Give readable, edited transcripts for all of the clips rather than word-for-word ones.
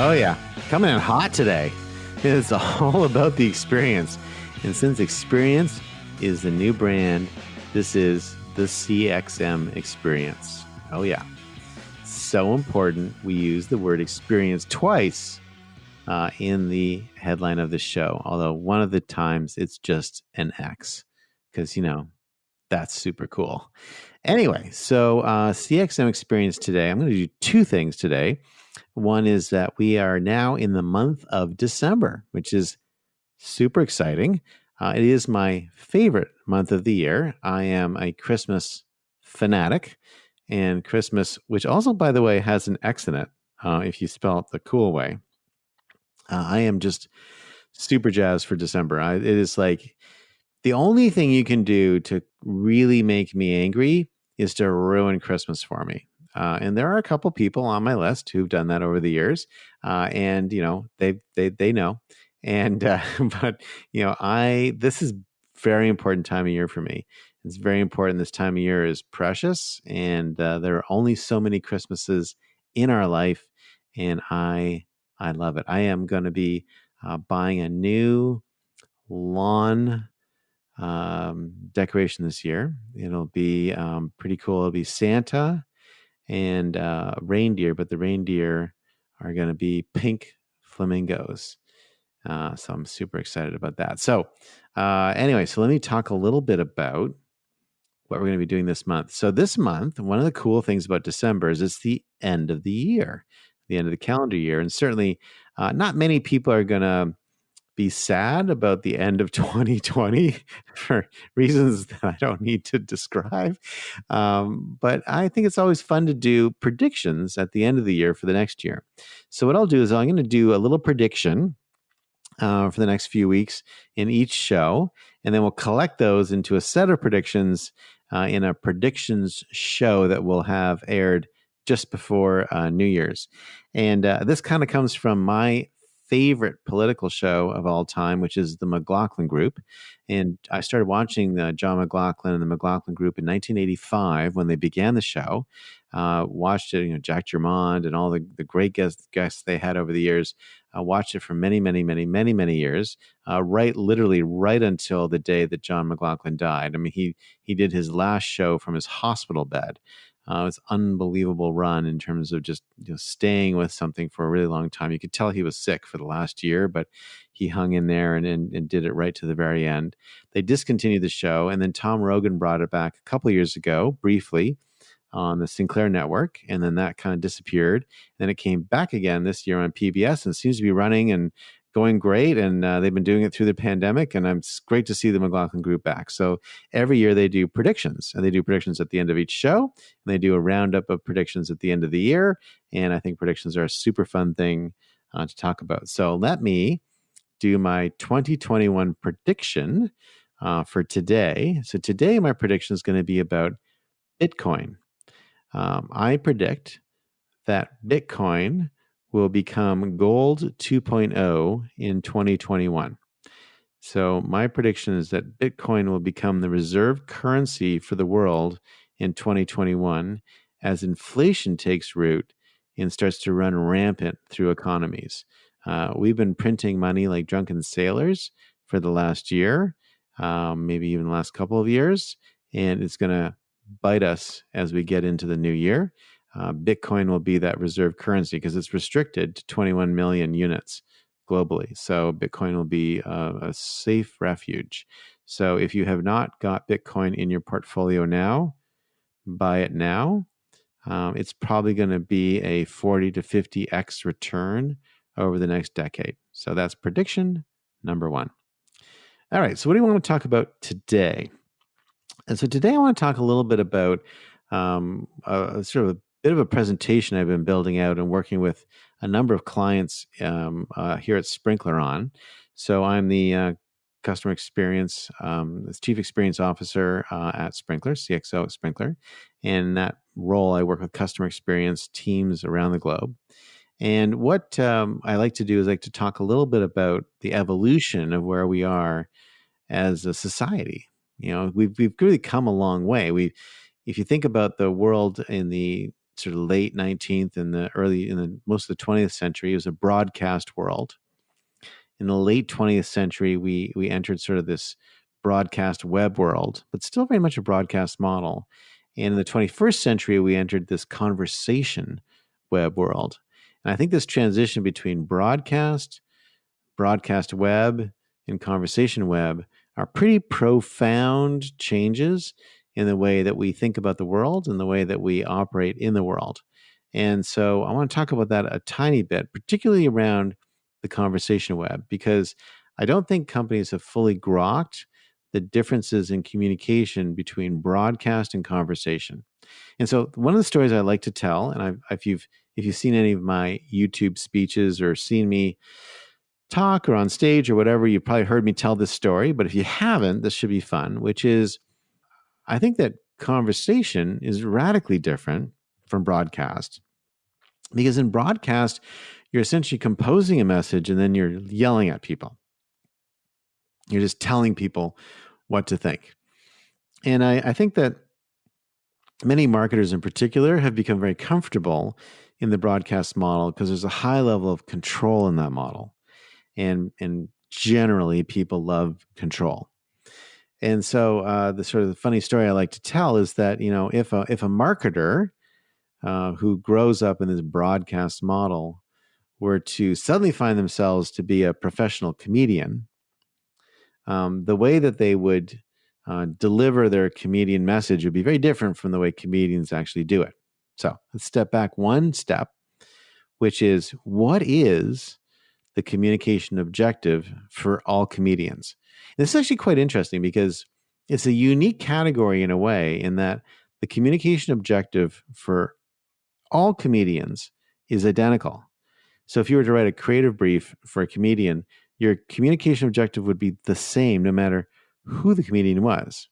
Oh, yeah. Coming in hot today. It's all about the experience. And since experience is the new brand, this is the CXM experience. Oh, yeah. So important. We use the word experience twice in the headline of the show, although one of the times it's just an X because, that's super cool. Anyway, so CXM experience today, I'm going to do two things today. One is that we are now in the month of December, which is super exciting. It is my favorite month of the year. I am a Christmas fanatic, and Christmas, which also, by the way, has an X in it, if you spell it the cool way. I am just super jazzed for December. It is like the only thing you can do to really make me angry is to ruin Christmas for me. And there are a couple people on my list who've done that over the years, and they know. And but I this is very important time of year for me. It's very important. This time of year is precious, and there are only so many Christmases in our life, and I love it. I am going to be buying a new lawn decoration this year. It'll be pretty cool. It'll be Santa and reindeer, but the reindeer are going to be pink flamingos. So I'm super excited about that. So anyway, so let me talk a little bit about what we're going to be doing this month. So this month, one of the cool things about December is it's the end of the year, the end of the calendar year. And certainly not many people are going to be sad about the end of 2020 for reasons that I don't need to describe. But I think it's always fun to do predictions at the end of the year for the next year. So what I'll do is I'm going to do a little prediction for the next few weeks in each show, and then we'll collect those into a set of predictions in a predictions show that we'll have aired just before New Year's. And this kind of comes from my favorite political show of all time, which is the McLaughlin Group. And I started watching John McLaughlin and the McLaughlin Group in 1985 when they began the show. Watched it, Jack Germond and all the great guests they had over the years. Watched it for many, many, many, many, many years, literally right until the day that John McLaughlin died. I mean, he did his last show from his hospital bed. It was an unbelievable run in terms of just staying with something for a really long time. You could tell he was sick for the last year, but he hung in there and did it right to the very end. They discontinued the show, and then Tom Rogan brought it back a couple years ago, briefly, on the Sinclair network, and then that kind of disappeared. Then it came back again this year on PBS, and seems to be running and going great. And they've been doing it through the pandemic, and it's great to see the McLaughlin Group back. So every year they do predictions, and they do predictions at the end of each show, and they do a roundup of predictions at the end of the year. And I think predictions are a super fun thing to talk about. So let me do my 2021 prediction for today. So today my prediction is going to be about Bitcoin. I predict that Bitcoin will become gold 2.0 in 2021. So my prediction is that Bitcoin will become the reserve currency for the world in 2021 as inflation takes root and starts to run rampant through economies. We've been printing money like drunken sailors for the last year, maybe even the last couple of years, and it's going to bite us as we get into the new year. Bitcoin will be that reserve currency because it's restricted to 21 million units globally. So Bitcoin will be a safe refuge. So if you have not got Bitcoin in your portfolio now, buy it now. It's probably going to be a 40 to 50x return over the next decade. So that's prediction number one. All right, so what do you want to talk about today? And so today I want to talk a little bit about sort of a bit of a presentation I've been building out and working with a number of clients here at Sprinkler on. So I'm the customer experience, chief experience officer at Sprinkler, CXO at Sprinkler. And in that role, I work with customer experience teams around the globe. And what I like to do is like to talk a little bit about the evolution of where we are as a society. We've really come a long way. If you think about the world in the sort of late 19th and most of the 20th century, it was a broadcast world. In the late 20th century, we entered sort of this broadcast web world, but still very much a broadcast model. And in the 21st century, we entered this conversation web world. And I think this transition between broadcast web, and conversation web are pretty profound changes in the way that we think about the world and the way that we operate in the world. And so I want to talk about that a tiny bit, particularly around the conversation web, because I don't think companies have fully grokked the differences in communication between broadcast and conversation. And so one of the stories I like to tell, and if you've seen any of my YouTube speeches or seen me talk or on stage or whatever, you've probably heard me tell this story. But if you haven't, this should be fun, which is I think that conversation is radically different from broadcast. Because in broadcast, you're essentially composing a message and then you're yelling at people. You're just telling people what to think. And I think that many marketers in particular have become very comfortable in the broadcast model because there's a high level of control in that model. And generally, people love control. And so the sort of the funny story I like to tell is that, if a marketer who grows up in this broadcast model were to suddenly find themselves to be a professional comedian, the way that they would deliver their comedian message would be very different from the way comedians actually do it. So let's step back one step, which is, what is the communication objective for all comedians? And this is actually quite interesting because it's a unique category in a way, in that the communication objective for all comedians is identical. So if you were to write a creative brief for a comedian, your communication objective would be the same no matter who the comedian was.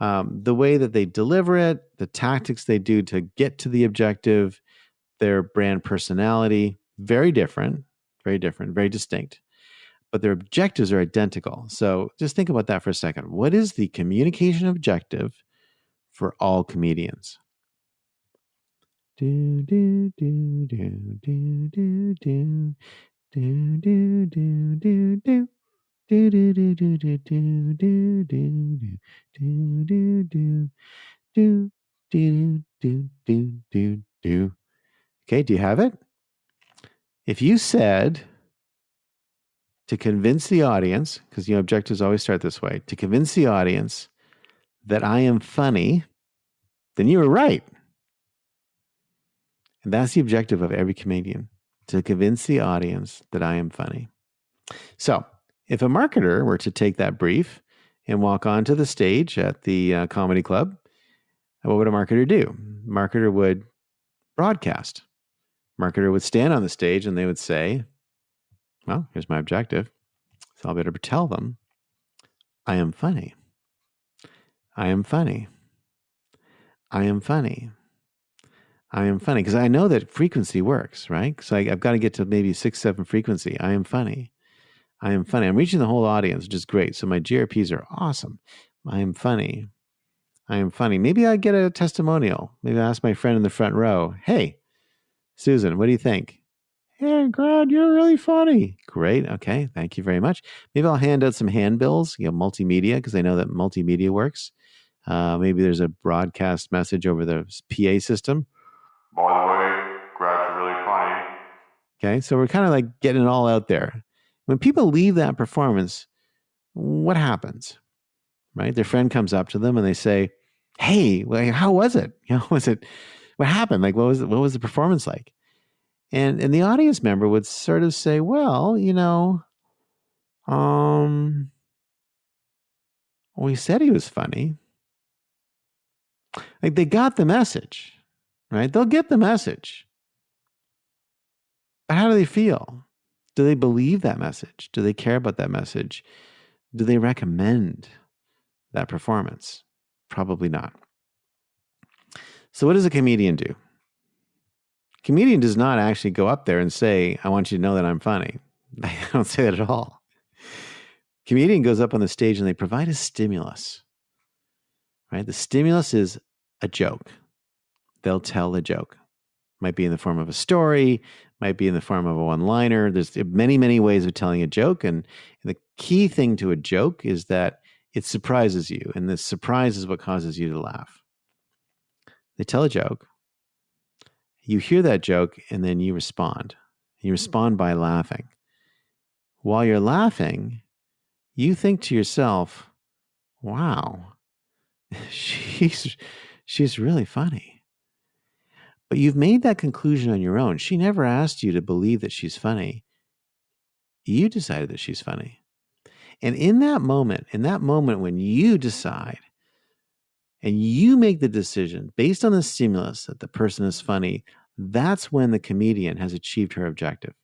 The way that they deliver it, the tactics they do to get to the objective, their brand personality, very different, very distinct. But their objectives are identical. So just think about that for a second. What is the communication objective for all comedians? Do, do, do, do, do, do, do. Do, do, do, do, do. Do, do, do, do, do, do, do, do, do, do, do, do, do, do, do, do, do. Okay, do you have it? If you said, to convince the audience, because objectives always start this way, to convince the audience that I am funny, then you were right. And that's the objective of every comedian, to convince the audience that I am funny. So if a marketer were to take that brief and walk onto the stage at the comedy club, what would a marketer do? Marketer would broadcast. Marketer would stand on the stage and they would say, well, here's my objective. So I better tell them, I am funny. I am funny. I am funny. I am funny. Because I know that frequency works, right? So I've got to get to maybe 6, 7 frequency. I am funny. I am funny. I'm reaching the whole audience, which is great. So my GRPs are awesome. I am funny. I am funny. Maybe I get a testimonial. Maybe I ask my friend in the front row, hey, Susan, what do you think? Hey, glad you're really funny. Great. Okay. Thank you very much. Maybe I'll hand out some handbills, multimedia, because I know that multimedia works. Maybe there's a broadcast message over the PA system. By the way, Grad's really funny. Okay. So we're kind of like getting it all out there. When people leave that performance, what happens? Right? Their friend comes up to them and they say, hey, how was it? What happened? Like, what was the performance like? And the audience member would sort of say, well, we said he was funny. Like, they got the message, right? They'll get the message. But how do they feel? Do they believe that message? Do they care about that message? Do they recommend that performance? Probably not. So what does a comedian do? Comedian does not actually go up there and say, I want you to know that I'm funny. They don't say that at all. Comedian goes up on the stage and they provide a stimulus, right? The stimulus is a joke. they'll tell a joke. Might be in the form of a story, might be in the form of a one-liner. There's many, many ways of telling a joke. And the key thing to a joke is that it surprises you. And the surprise is what causes you to laugh. They tell a joke. You hear that joke and then you respond. You respond by laughing. While you're laughing, you think to yourself, wow, she's really funny. But you've made that conclusion on your own. She never asked you to believe that she's funny. You decided that she's funny. And in that moment when you decide and you make the decision based on the stimulus that the person is funny, that's when the comedian has achieved her objective.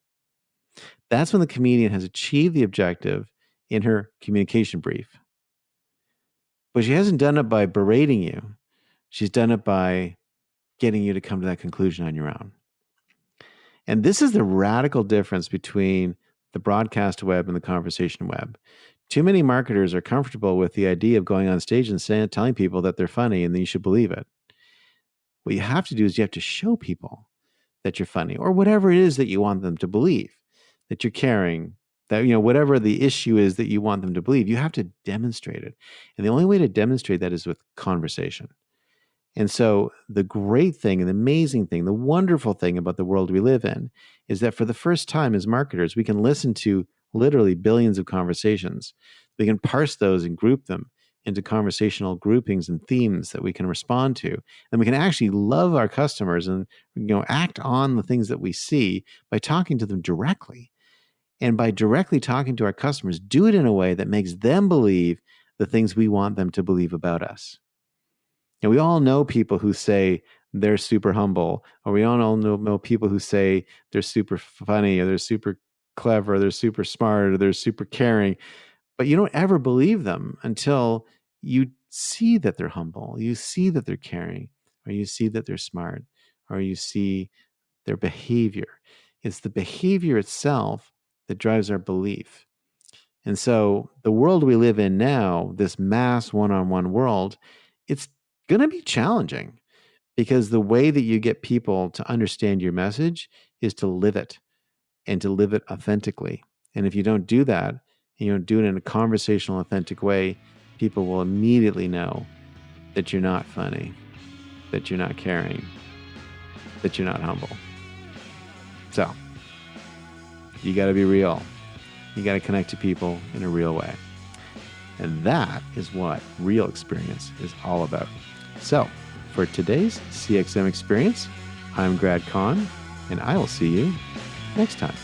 That's when the comedian has achieved the objective in her communication brief. But she hasn't done it by berating you. She's done it by getting you to come to that conclusion on your own. And this is the radical difference between the broadcast web and the conversation web. Too many marketers are comfortable with the idea of going on stage and telling people that they're funny and then you should believe it. What you have to do is you have to show people that you're funny, or whatever it is that you want them to believe, that you're caring, that, whatever the issue is that you want them to believe, you have to demonstrate it. And the only way to demonstrate that is with conversation. And so the great thing and the amazing thing, the wonderful thing about the world we live in is that for the first time as marketers, we can listen to literally billions of conversations. We can parse those and group them into conversational groupings and themes that we can respond to. And we can actually love our customers and act on the things that we see by talking to them directly. And by directly talking to our customers, do it in a way that makes them believe the things we want them to believe about us. And we all know people who say they're super humble, or we all know people who say they're super funny, or they're super clever, or they're super smart, or they're super caring. But you don't ever believe them until you see that they're humble, you see that they're caring, or you see that they're smart, or you see their behavior. It's the behavior itself that drives our belief. And so the world we live in now, this mass one-on-one world, it's going to be challenging because the way that you get people to understand your message is to live it and to live it authentically. And if you don't do that, you don't do it in a conversational, authentic way, people will immediately know that you're not funny, that you're not caring, that you're not humble. So you got to be real. You got to connect to people in a real way. And that is what real experience is all about. So for today's CXM experience, I'm Grad Khan, and I will see you next time.